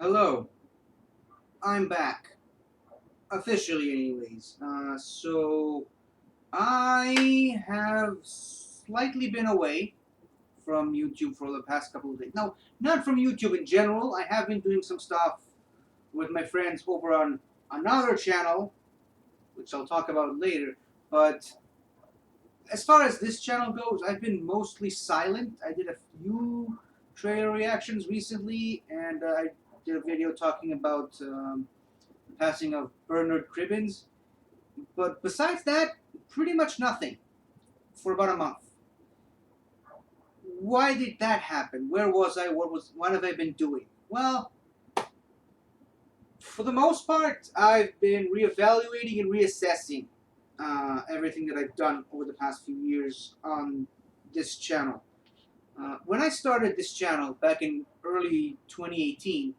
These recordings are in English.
Hello, I'm back. Officially, anyways. So, I have slightly been away from YouTube for the past couple of days. No, not from YouTube in general. I have been doing some stuff with my friends over on another channel, which I'll talk about later. But as far as this channel goes, I've been mostly silent. I did a few trailer reactions recently, and I did a video talking about the passing of Bernard Cribbins. But besides that, pretty much nothing for about a month. Why did that happen? Where was I? What have I been doing? Well, for the most part, I've been reevaluating and reassessing everything that I've done over the past few years on this channel. When I started this channel back in early 2018,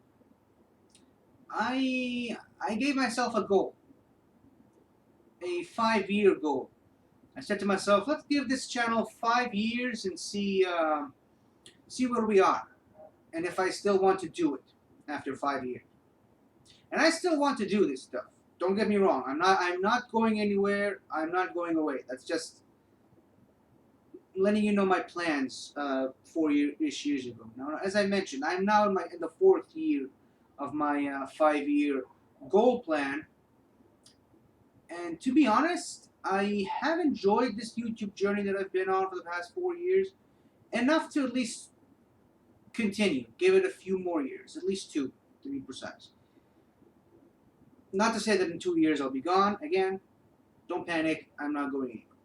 I gave myself a goal, a 5-year goal. I said to myself, let's give this channel 5 years and see where we are, and if I still want to do it after 5 years. And I still want to do this stuff. Don't get me wrong. I'm not going anywhere. I'm not going away. That's just letting you know my plans 4-ish years ago. Now, as I mentioned, I'm now in the 4th year of my 5-year goal plan. And to be honest, I have enjoyed this YouTube journey that I've been on for the past 4 years enough to at least continue, give it a few more years, at least two, to be precise. Not to say that in 2 years I'll be gone again. Don't panic, I'm not going anywhere.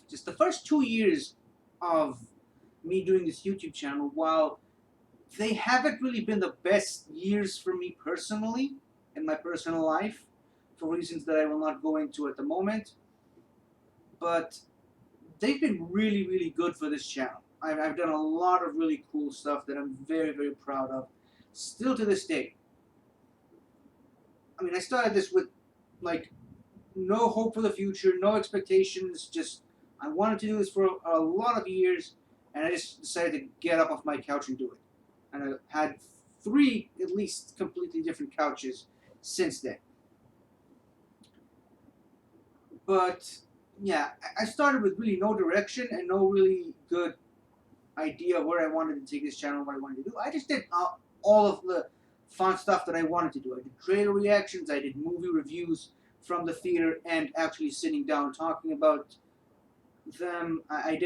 Just the first 2 years of me doing this YouTube channel, while they haven't really been the best years for me personally, in my personal life, for reasons that I will not go into at the moment, but they've been really, really good for this channel. I've done a lot of really cool stuff that I'm very, very proud of, still to this day. I mean, I started this with, like, no hope for the future, no expectations, just, I wanted to do this for a lot of years, and I just decided to get up off my couch and do it. And I had 3, at least, completely different couches since then. But, yeah, I started with really no direction and no really good idea where I wanted to take this channel, what I wanted to do. I just did all of the fun stuff that I wanted to do. I did trailer reactions, I did movie reviews from the theater, and actually sitting down talking about them. I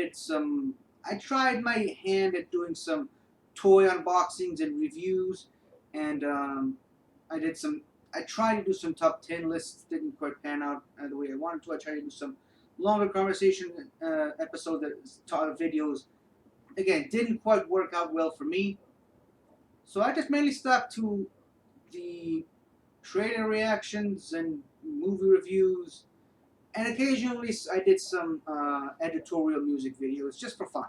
tried my hand at doing some toy unboxings and reviews, and I tried to do some top 10 lists, didn't quite pan out the way I wanted to. I tried to do some longer conversation episode videos. Again, didn't quite work out well for me. So I just mainly stuck to the trailer reactions and movie reviews, and occasionally I did some editorial music videos just for fun.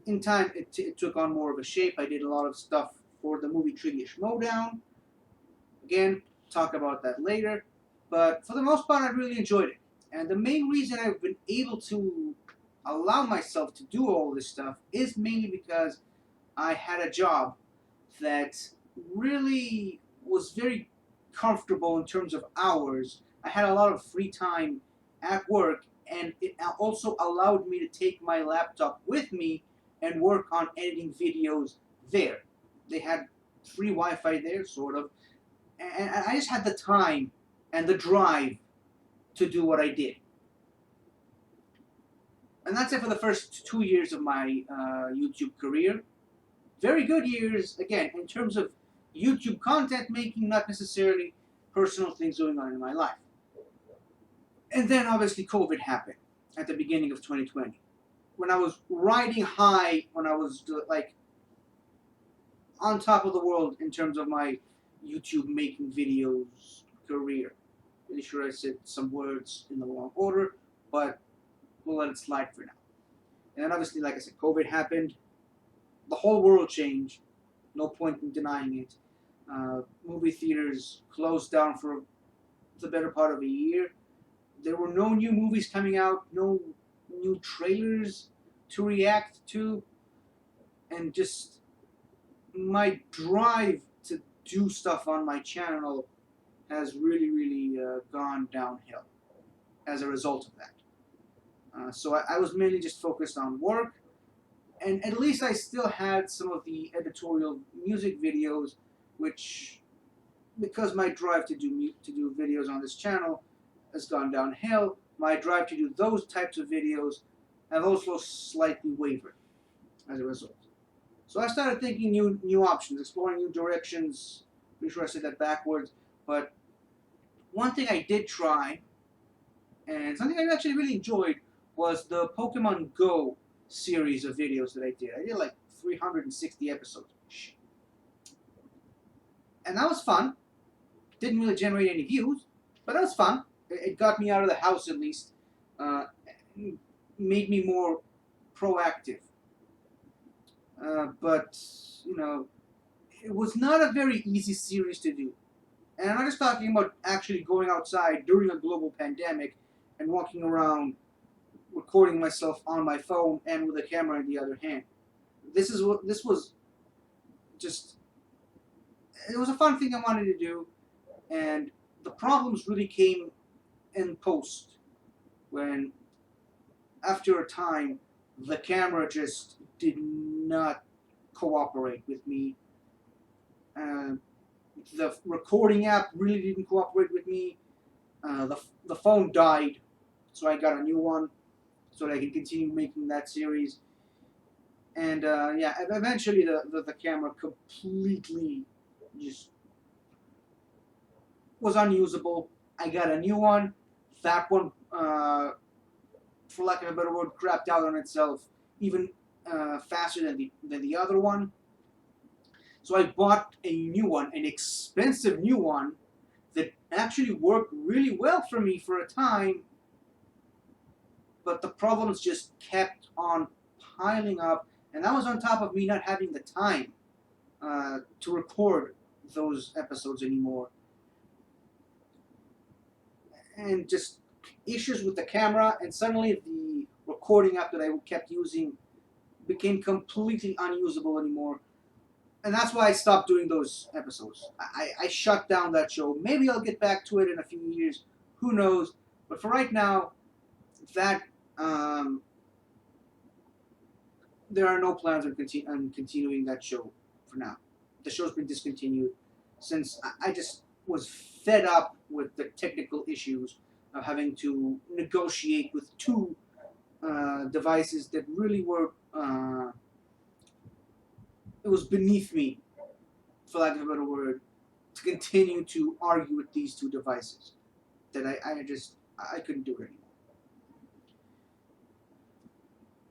In time, it took on more of a shape. I did a lot of stuff for the movie Trivia Schmodown. Again, talk about that later. But for the most part, I really enjoyed it. And the main reason I've been able to allow myself to do all this stuff is mainly because I had a job that really was very comfortable in terms of hours. I had a lot of free time at work, and it also allowed me to take my laptop with me and work on editing videos there. They had free Wi-Fi there, sort of, and I just had the time and the drive to do what I did. And that's it for the first 2 years of my YouTube career. Very good years, again, in terms of YouTube content making, not necessarily personal things going on in my life. And then obviously COVID happened at the beginning of 2020. When I was riding high, when I was like on top of the world in terms of my YouTube making videos career. Pretty sure I said some words in the wrong order, but we'll let it slide for now. And then obviously, like I said, COVID happened. The whole world changed. No point in denying it. Movie theaters closed down for the better part of a year. There were no new movies coming out, no new trailers to react to, and just my drive do stuff on my channel has really gone downhill as a result of that. So I was mainly just focused on work, and at least I still had some of the editorial music videos, which, because my drive to do videos on this channel has gone downhill, my drive to do those types of videos have also slightly wavered as a result. So I started thinking new options, exploring new directions. Pretty sure I said that backwards, but one thing I did try, and something I actually really enjoyed, was the Pokemon Go series of videos that I did. I did like 360 episodes. And that was fun. Didn't really generate any views, but that was fun. It got me out of the house at least. Uh, made me more proactive. But, you know, it was not a very easy series to do. And I'm not just talking about actually going outside during a global pandemic and walking around recording myself on my phone and with a camera in the other hand. This was just, it was a fun thing I wanted to do, and the problems really came in post, when after a time the camera just did not cooperate with me. The recording app really didn't cooperate with me. The phone died, so I got a new one so that I can continue making that series. And yeah, eventually the camera completely just was unusable. I got a new one. That one, for lack of a better word, crapped out on itself even faster than the other one. So I bought a new one, an expensive new one, that actually worked really well for me for a time, but the problems just kept on piling up, and that was on top of me not having the time to record those episodes anymore. And just issues with the camera, and suddenly the recording app that I kept using became completely unusable anymore. And that's why I stopped doing those episodes. I shut down that show. Maybe I'll get back to it in a few years. Who knows? But for right now, that there are no plans on continuing that show for now. The show's been discontinued since I just was fed up with the technical issues of having to negotiate with two devices that really were, it was beneath me, for lack of a better word, to continue to argue with these two devices. That I couldn't do it anymore.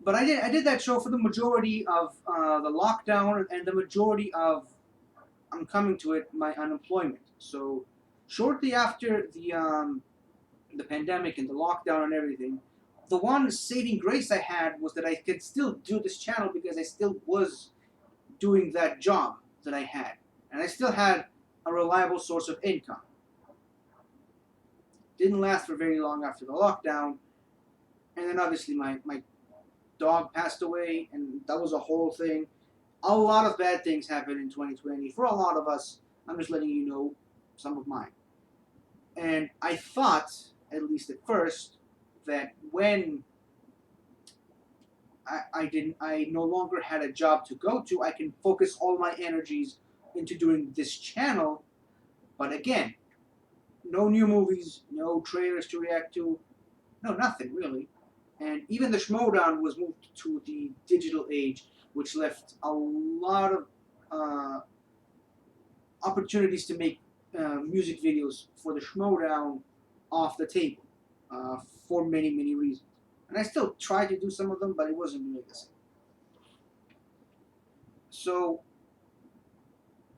But I did that show for the majority of the lockdown and the majority of, I'm coming to it, my unemployment. So shortly after the pandemic and the lockdown and everything, the one saving grace I had was that I could still do this channel because I still was doing that job that I had, and I still had a reliable source of income. Didn't last for very long after the lockdown, and then obviously my dog passed away, and that was a whole thing. A lot of bad things happened in 2020 for a lot of us. I'm just letting you know some of mine. And I thought, at least at first, that when I no longer had a job to go to, I can focus all my energies into doing this channel. But again, no new movies, no trailers to react to, no, nothing really. And even the Schmodown was moved to the digital age, which left a lot of opportunities to make music videos for the Schmodown off the table for many reasons. And I still tried to do some of them, but it wasn't really the same. So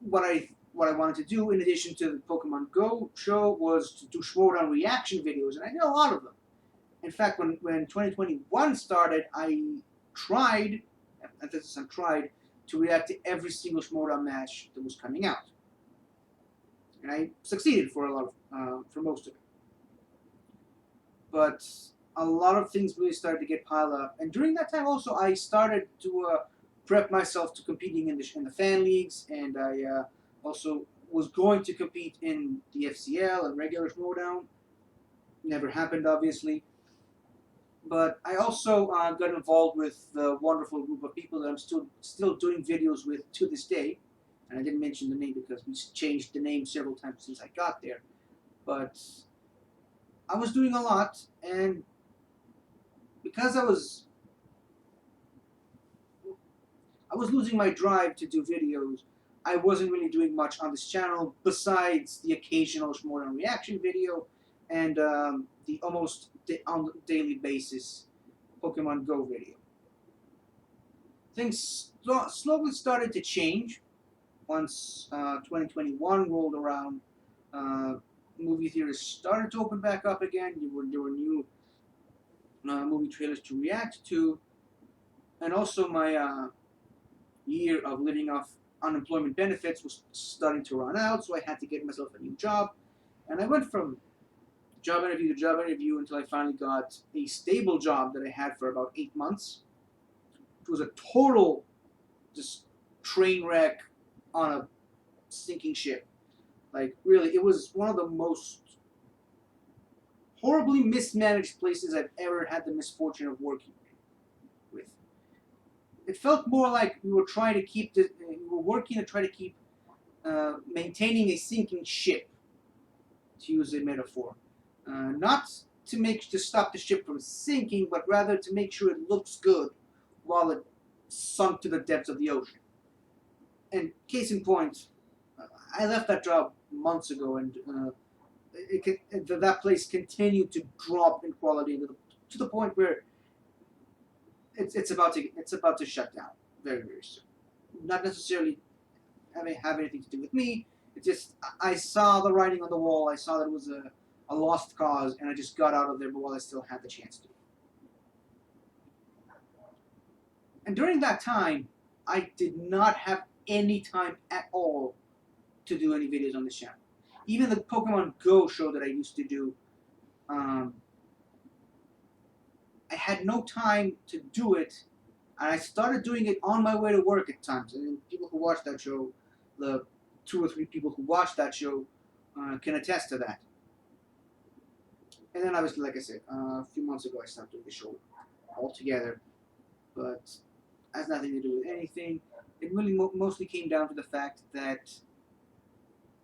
what I wanted to do, in addition to the Pokemon Go show, was to do Schmodown reaction videos, and I did a lot of them. In fact, when 2021 started, I tried, emphasis on tried, to react to every single Schmodown match that was coming out. And I succeeded for for most of it. But a lot of things really started to get piled up. And during that time also, I started to prep myself to competing in the fan leagues, and I also was going to compete in the FCL and regular Schmodown. Never happened, obviously. But I also got involved with the wonderful group of people that I'm still doing videos with to this day. And I didn't mention the name because we changed the name several times since I got there. But I was doing a lot, and because I was losing my drive to do videos, I wasn't really doing much on this channel besides the occasional Shmordan reaction video and the almost on a daily basis Pokemon Go video. Things slowly started to change once 2021 rolled around. Movie theaters started to open back up again. There were new movie trailers to react to, and also my year of living off unemployment benefits was starting to run out, so I had to get myself a new job. And I went from job interview to job interview until I finally got a stable job that I had for about 8 months. It was a total just train wreck on a sinking ship. Like, really, it was one of the most horribly mismanaged places I've ever had the misfortune of working with. It felt more like we were trying to keep we were working to try to keep maintaining a sinking ship, to use a metaphor, not to stop the ship from sinking, but rather to make sure it looks good while it sunk to the depths of the ocean. And case in point, I left that job months ago, and that place continued to drop in quality to the point where it's about to shut down very, very soon. Not necessarily have anything to do with me. It's just I saw the writing on the wall. I saw that it was a lost cause, and I just got out of there while I still had the chance to. And during that time, I did not have any time at all to do any videos on this channel. Even the Pokemon Go show that I used to do, I had no time to do it, and I started doing it on my way to work at times. And people who watch that show, the 2 or 3 people who watch that show, can attest to that. And then obviously, like I said, a few months ago I stopped doing the show altogether, but it has nothing to do with anything. It really mostly came down to the fact that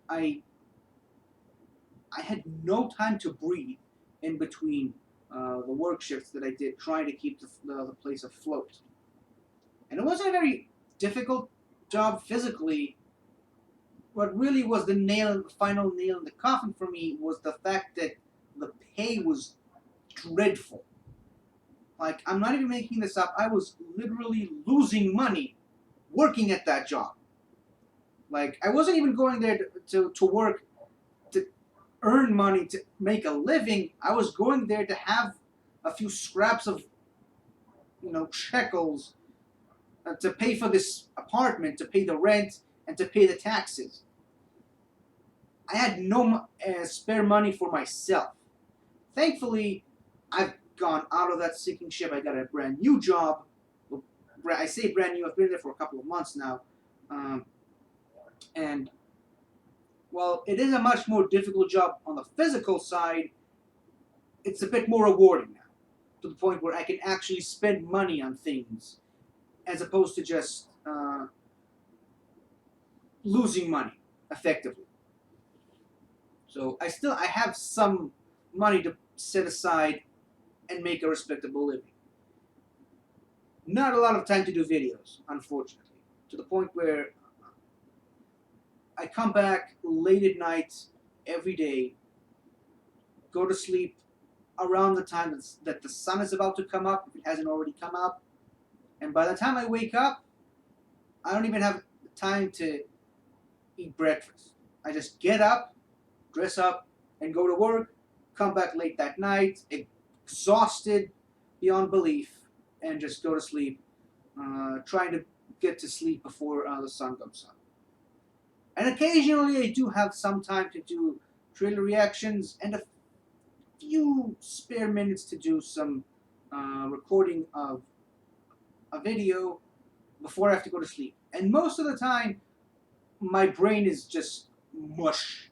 I had no time to breathe in between the work shifts that I did trying to keep the place afloat. And it wasn't a very difficult job physically. What really was the final nail in the coffin for me was the fact that the pay was dreadful. Like, I'm not even making this up. I was literally losing money working at that job. Like, I wasn't even going there to work to earn money to make a living. I was going there to have a few scraps of, shekels to pay for this apartment, to pay the rent, and to pay the taxes. I had no spare money for myself. Thankfully, I've gone out of that sinking ship. I got a brand new job. Well, I say brand new. I've been there for a couple of months now. And while it is a much more difficult job on the physical side, it's a bit more rewarding now, to the point where I can actually spend money on things as opposed to just losing money effectively. So I have some money to set aside and make a respectable living. Not a lot of time to do videos, unfortunately, to the point where I come back late at night every day, go to sleep around the time that the sun is about to come up, if it hasn't already come up, and by the time I wake up, I don't even have time to eat breakfast. I just get up, dress up, and go to work, come back late that night, exhausted beyond belief, and just go to sleep, trying to get to sleep before the sun comes up. And occasionally I do have some time to do trailer reactions and a few spare minutes to do some recording of a video before I have to go to sleep. And most of the time, my brain is just mush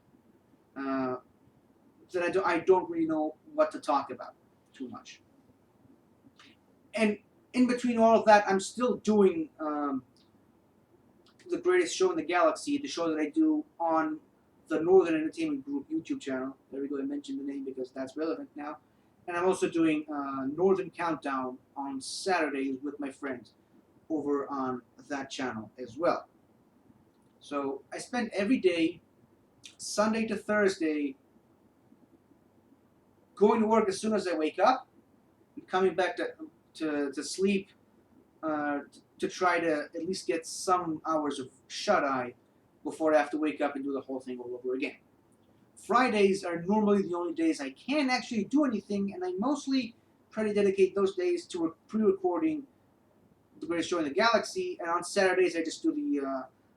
that I don't really know what to talk about too much. And in between all of that, I'm still doing the greatest show in the galaxy, the show that I do on the Northern Entertainment Group YouTube channel. There we go, I mentioned the name because that's relevant now. And I'm also doing Northern Countdown on Saturdays with my friends over on that channel as well. So I spend every day, Sunday to Thursday, going to work as soon as I wake up, and coming back to sleep to try to at least get some hours of shut-eye before I have to wake up and do the whole thing all over again. Fridays are normally the only days I can actually do anything, and I mostly try to dedicate those days to pre-recording the greatest show in the galaxy, and on Saturdays I just do the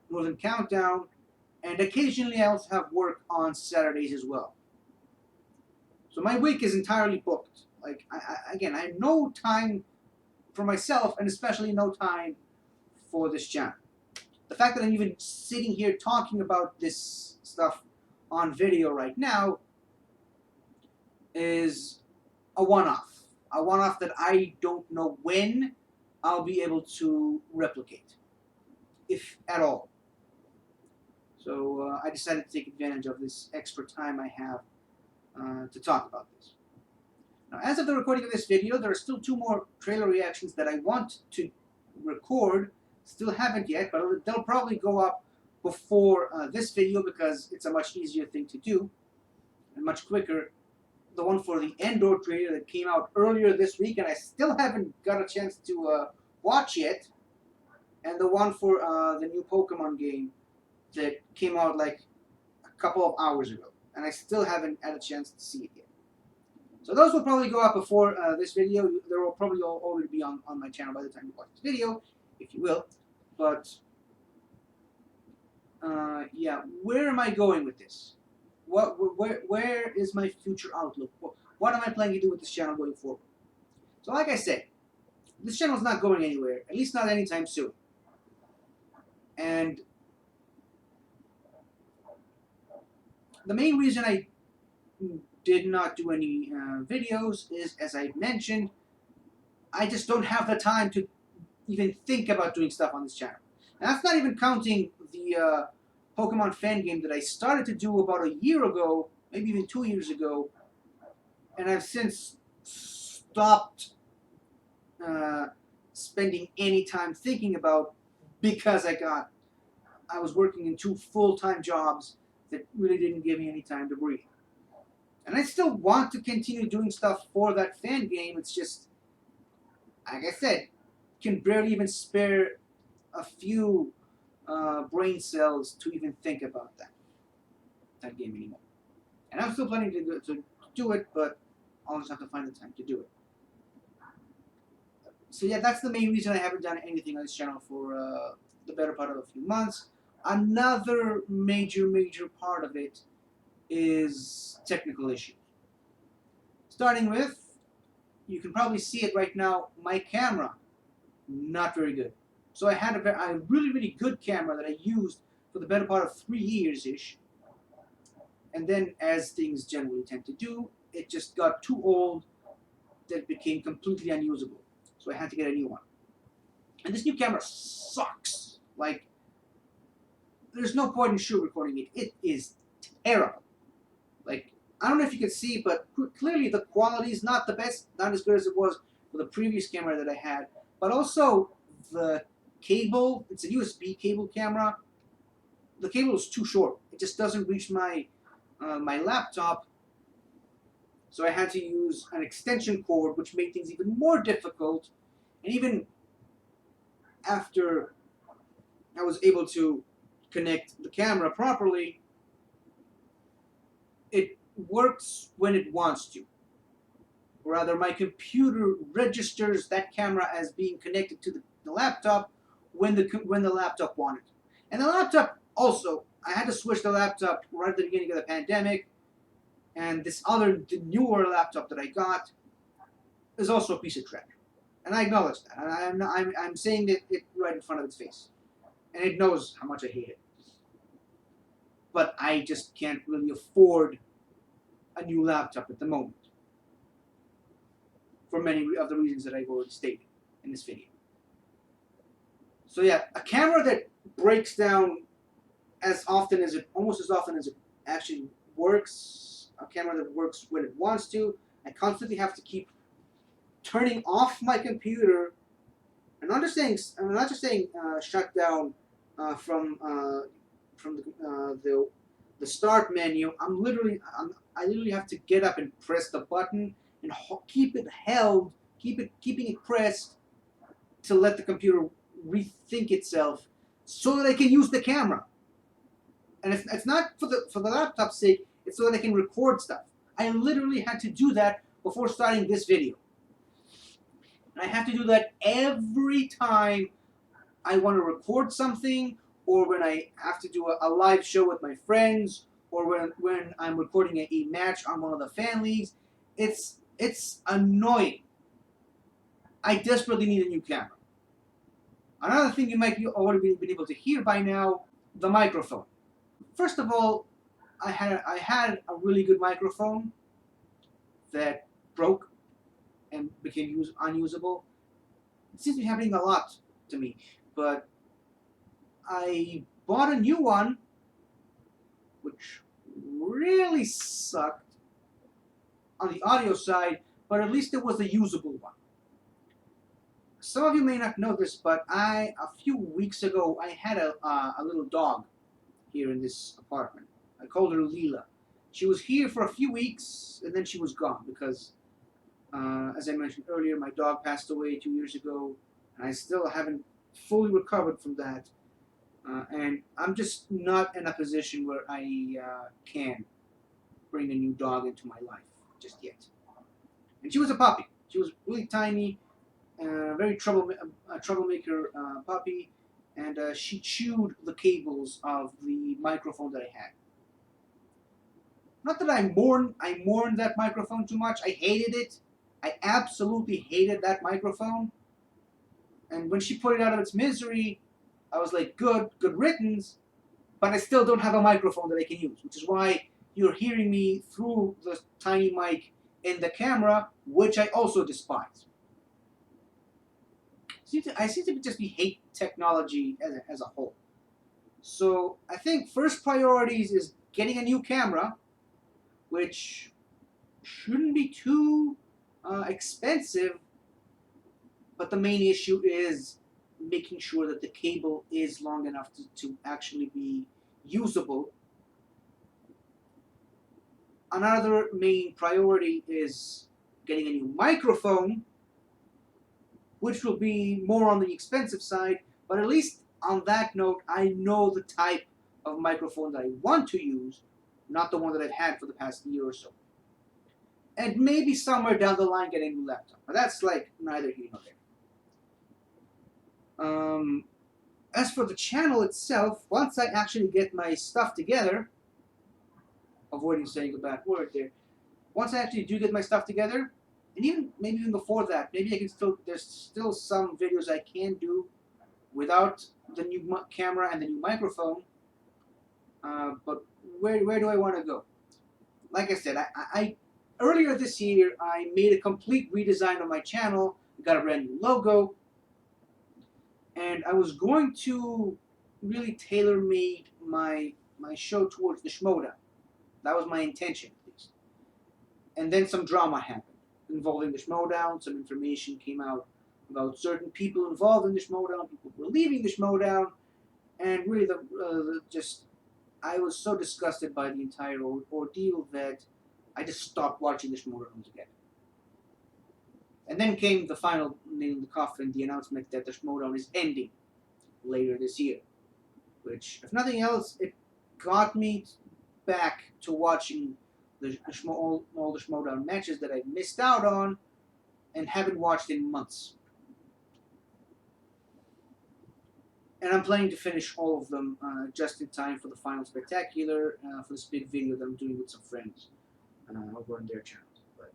Northern Countdown, and occasionally I also have work on Saturdays as well. So my week is entirely booked. Like, again, I have no time for myself, and especially no time for this channel. The fact that I'm even sitting here talking about this stuff on video right now is a one-off. A one-off that I don't know when I'll be able to replicate, if at all. So I decided to take advantage of this extra time I have to talk about this. Now, as of the recording of this video, there are still 2 more trailer reactions that I want to record. Still haven't yet, but they'll probably go up before this video because it's a much easier thing to do and much quicker. The one for the Endor trailer that came out earlier this week, and I still haven't got a chance to watch yet, and the one for the new Pokemon game that came out like a couple of hours ago, and I still haven't had a chance to see it yet. So those will probably go up before this video. They will probably already be on my channel by the time you watch this video, if you will. But yeah, where am I going with this? Where is my future outlook? What am I planning to do with this channel going forward? So like I said, this channel is not going anywhere, at least not anytime soon. And the main reason I did not do any videos is, as I mentioned, I just don't have the time to even think about doing stuff on this channel. And that's not even counting the Pokemon fan game that I started to do about a year ago, maybe even 2 years ago, and I've since stopped spending any time thinking about because I was working in 2 full-time jobs that really didn't give me any time to breathe. And I still want to continue doing stuff for that fan game. It's just, like I said, can barely even spare a few brain cells to even think about that game anymore. And I'm still planning to do it, but I'll just have to find the time to do it. So yeah, that's the main reason I haven't done anything on this channel for the better part of a few months. Another major part of it is technical issues. Starting with, you can probably see it right now, my camera, not very good. So I had a really good camera that I used for the better part of 3 years-ish. And then, as things generally tend to do, it just got too old that it became completely unusable. So I had to get a new one. And this new camera sucks. Like, there's no point in recording it. It is terrible. Like, I don't know if you can see, but clearly the quality is not the best, not as good as it was for the previous camera that I had. But also, the cable, it's a USB cable camera. The cable is too short. It just doesn't reach my my laptop. So I had to use an extension cord, which made things even more difficult. And even after I was able to connect the camera properly, it works when it wants to. Or rather, my computer registers that camera as being connected to the laptop when the laptop wanted. And the laptop also, I had to switch the laptop right at the beginning of the pandemic, and the newer laptop that I got is also a piece of trash. And I acknowledge that. And I'm saying it right in front of its face. And it knows how much I hate it. But I just can't really afford a new laptop at the moment, for many of the reasons that I've already stated in this video. So yeah, a camera that breaks down almost as often as it actually works, a camera that works when it wants to. I constantly have to keep turning off my computer. I'm not just saying shut down from the start menu. I literally have to get up and press the button and keep it held, keeping it pressed to let the computer rethink itself, so that I can use the camera. And it's not for the laptop's sake. It's so that I can record stuff. I literally had to do that before starting this video. And I have to do that every time I want to record something, or when I have to do a live show with my friends, or when I'm recording a match on one of the fan leagues. It's annoying. I desperately need a new camera. Another thing you might already been able to hear by now, the microphone. First of all, I had a really good microphone that broke and became unusable. It seems to be happening a lot to me, but I bought a new one, which really sucked on the audio side, but at least it was a usable one. Some of you may not know this, but a few weeks ago, I had a little dog here in this apartment. I called her Leela. She was here for a few weeks, and then she was gone because, as I mentioned earlier, my dog passed away 2 years ago, and I still haven't fully recovered from that. And I'm just not in a position where I can bring a new dog into my life just yet. And she was a puppy. She was really tiny, very troublemaker puppy, and she chewed the cables of the microphone that I had. Not that I mourned that microphone too much. I hated it. I absolutely hated that microphone. And when she put it out of its misery, I was like, good riddance, but I still don't have a microphone that I can use, which is why you're hearing me through the tiny mic in the camera, which I also despise. I seem to just hate technology as a whole. So I think first priorities is getting a new camera, which shouldn't be too expensive, but the main issue is making sure that the cable is long enough to actually be usable. Another main priority is getting a new microphone, which will be more on the expensive side, but at least on that note, I know the type of microphone that I want to use, not the one that I've had for the past year or so. And maybe somewhere down the line get a new laptop, but that's like neither here nor there. As for the channel itself, once I actually get my stuff together, avoiding saying a bad word there, once I actually do get my stuff together, and maybe even before that, maybe there's still some videos I can do without the new camera and the new microphone, but where do I want to go? Like I said, I earlier this year, I made a complete redesign of my channel, got a brand new logo, and I was going to really tailor-made my show towards the Schmoedown. That was my intention, at least. And then some drama happened involving the Schmoedown. Some information came out about certain people involved in the Schmoedown. People were leaving the Schmoedown, and really, I was so disgusted by the entire ordeal that I just stopped watching the Schmoedown altogether. And then came the final nail in the coffin, the announcement that the Schmoedown is ending later this year. Which, if nothing else, it got me back to watching all the Schmoedown matches that I missed out on and haven't watched in months. And I'm planning to finish all of them just in time for the final spectacular, for this big video that I'm doing with some friends over on their channels. But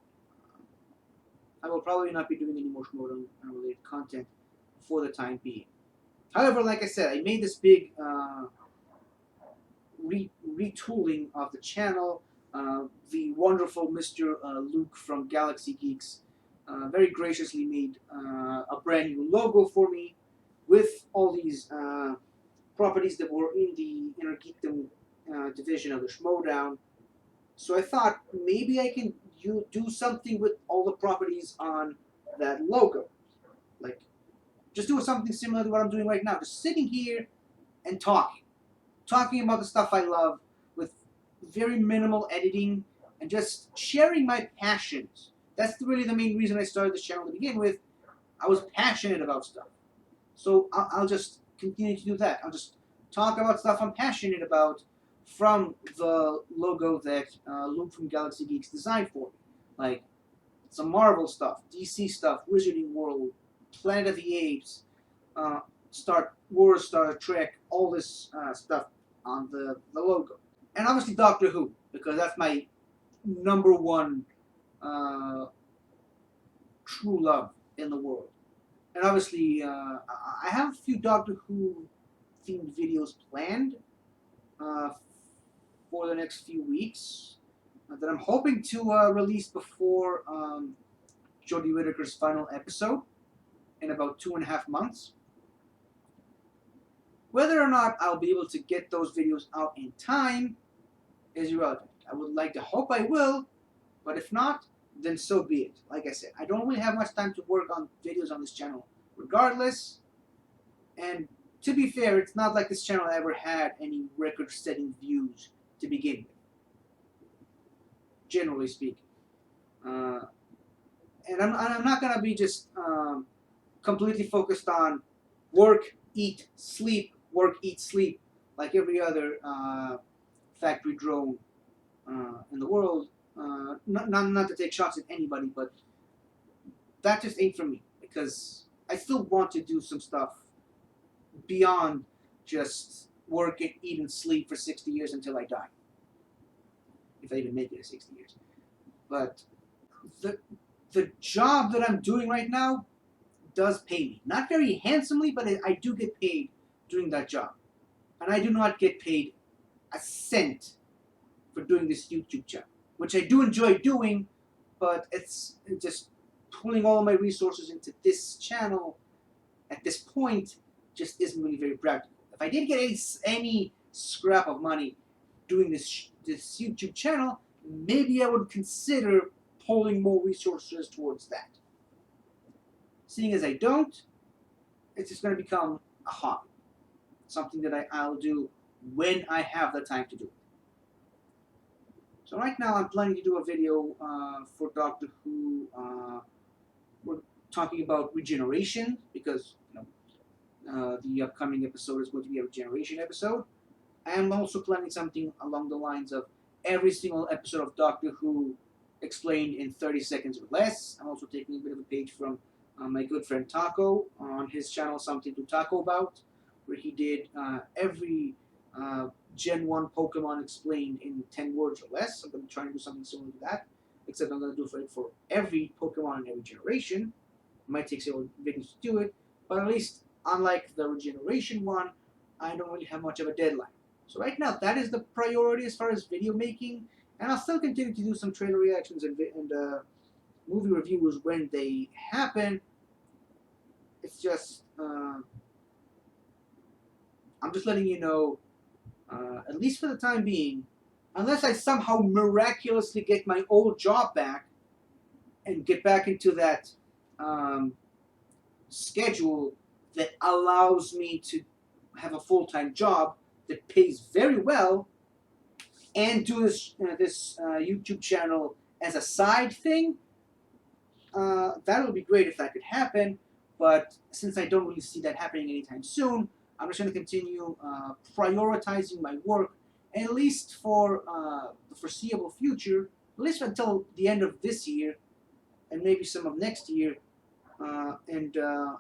I will probably not be doing any more Schmoedown related content for the time being. However, like I said, I made this big retooling of the channel. The wonderful Mr. Luke from Galaxy Geeks very graciously made a brand new logo for me with all these properties that were in the Inner Geekdom division of the Schmodown. So I thought maybe I can do something with all the properties on that logo. Like, just do something similar to what I'm doing right now. Just sitting here and talking about the stuff I love with very minimal editing and just sharing my passions. That's really the main reason I started this channel to begin with. I was passionate about stuff. So I'll just continue to do that. I'll just talk about stuff I'm passionate about from the logo that Luke from Galaxy Geeks designed for me. Like some Marvel stuff, DC stuff, Wizarding World, Planet of the Apes, Star Wars, Star Trek, all this stuff on the logo. And obviously Doctor Who, because that's my number one true love in the world. And obviously, I have a few Doctor Who themed videos planned for the next few weeks that I'm hoping to release before Jodie Whittaker's final episode in about 2.5 months. Whether or not I'll be able to get those videos out in time is irrelevant. I would like to hope I will, but if not, then so be it. Like I said, I don't really have much time to work on videos on this channel regardless. And to be fair, it's not like this channel ever had any record-setting views to begin with, generally speaking. And I'm not going to be just completely focused on work, eat, sleep, work, eat, sleep, like every other factory drone in the world. Not to take shots at anybody, but that just ain't for me, because I still want to do some stuff beyond just work and eat and sleep for 60 years until I die. If I even make it to 60 years. But the job that I'm doing right now does pay me. Not very handsomely, but I do get paid doing that job. And I do not get paid a cent for doing this YouTube channel, which I do enjoy doing, but it's just pulling all of my resources into this channel at this point just isn't really very practical. If I did get any scrap of money doing this YouTube channel, maybe I would consider pulling more resources towards that. Seeing as I don't, it's just going to become a hobby. Something that I'll do when I have the time to do it. So right now I'm planning to do a video for Doctor Who. We're talking about regeneration, because the upcoming episode is going to be a regeneration episode. I am also planning something along the lines of every single episode of Doctor Who explained in 30 seconds or less. I'm also taking a bit of a page from my good friend Taco on his channel, Something to Taco About, where he did every Gen 1 Pokemon explained in 10 words or less. I'm going to try and do something similar to that, except I'm going to do it for every Pokemon in every generation. It might take several videos to do it, but at least, unlike the regeneration one, I don't really have much of a deadline. So right now, that is the priority as far as video making, and I'll still continue to do some trailer reactions and movie reviews when they happen. It's just, I'm just letting you know, at least for the time being, unless I somehow miraculously get my old job back and get back into that schedule that allows me to have a full-time job that pays very well and do this YouTube channel as a side thing, that would be great if that could happen. But since I don't really see that happening anytime soon, I'm just going to continue prioritizing my work, at least for the foreseeable future, at least until the end of this year, and maybe some of next year. And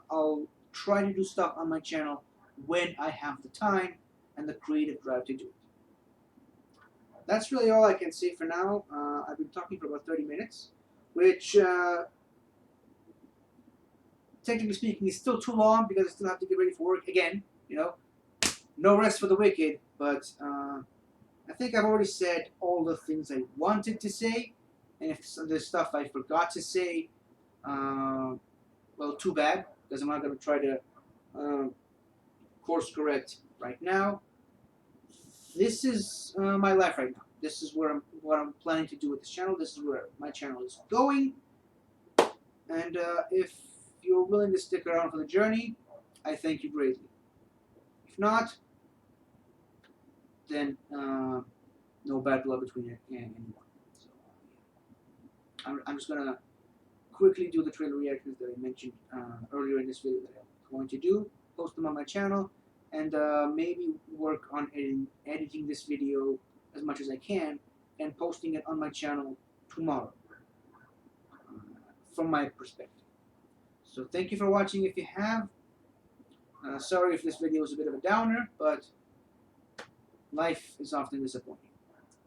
I'll try to do stuff on my channel when I have the time and the creative drive to do it. That's really all I can say for now. I've been talking for about 30 minutes, which, technically speaking, is still too long because I still have to get ready for work again. No rest for the wicked, but I think I've already said all the things I wanted to say, and if there's stuff I forgot to say, well, too bad, because I'm not going to try to course correct right now. This is my life right now. This is what I'm planning to do with this channel. This is where my channel is going. And if you're willing to stick around for the journey, I thank you greatly. If not, then no bad blood between anyone. So I'm just gonna quickly do the trailer reactions that I mentioned earlier in this video that I'm going to do. Post them on my channel, and maybe work on editing this video as much as I can and posting it on my channel tomorrow from my perspective. So thank you for watching if you have. Sorry if this video is a bit of a downer, but life is often disappointing.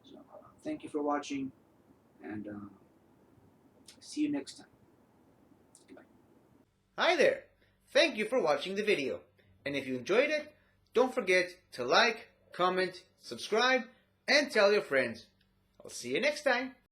So thank you for watching, and see you next time. Goodbye. Hi there! Thank you for watching the video. And if you enjoyed it, don't forget to like, comment, subscribe, and tell your friends. I'll see you next time.